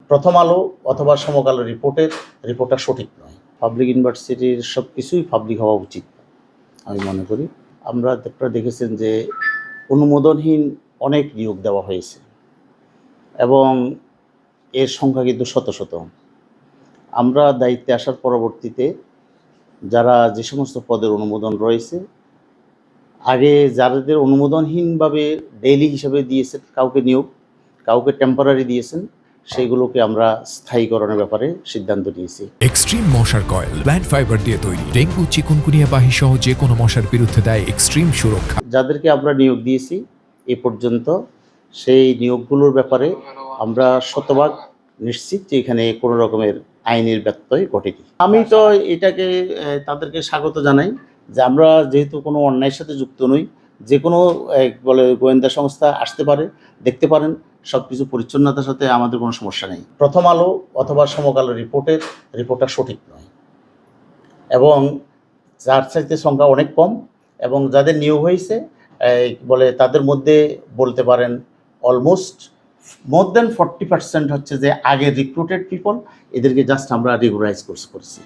প্রথম আলো অথবা সমকাল রিপোর্টটা সঠিক নয়। পাবলিক ইউনিভার্সিটির সব কিছুই পাবলিক হওয়া উচিত আমি মনে করি। আপনারা দেখেছেন যে অনুমোদনহীন অনেক নিয়োগ দেওয়া হয়েছে এবং এর সংখ্যা কিন্তু শত শত। আমরা দায়িত্বে আসার পরবর্তীতে যারা যে সমস্ত পদের অনুমোদন রয়েছে, আগে যাদের অনুমোদনহীনভাবে ডেইলি হিসাবে দিয়েছেন কাউকে নিয়োগ, কাউকে টেম্পোরারি দিয়েছেন, সেইগুলোকে আমরা স্থায়ীকরণের ব্যাপারে সিদ্ধান্ত নিয়েছি। এক্সট্রিম মশার কয়েল প্ল্যান্ট ফাইবার দিয়ে তৈরি, ডেঙ্গু, চিকুনগুনিয়া বাহি সহ যে কোনো মশার বিরুদ্ধে দেয় এক্সট্রিম সুরক্ষা। যাদেরকে আমরা নিয়োগ দিয়েছি এ পর্যন্ত, সেই নিয়োগগুলোর ব্যাপারে আমরা শতভাগ নিশ্চিত যে এখানে কোনো রকমের আইনের ব্যত্যয় ঘটেনি। আমি তো এটাকে তাদেরকে স্বাগত জানাই যে আমরা যেহেতু কোনো অন্যায়ের সাথে যুক্ত নই, যে কোনো গোয়েন্দা সংস্থা আসতে পারে, দেখতে পারেন, সব কিছু পরিচ্ছন্নতার সাথে আমাদের কোনো সমস্যা নেই। প্রথম আলো অথবা সমকাল রিপোর্টটা সঠিক নয় এবং যার চাইতে সংখ্যা অনেক কম এবং যাদের নিয়োগ হয়েছে তাদের মধ্যে বলতে পারেন অলমোস্ট মোর দেন 40% হচ্ছে যে আগের রিক্রুটেড পিপল, এদেরকে জাস্ট আমরা রেগুলারাইজ করেছি।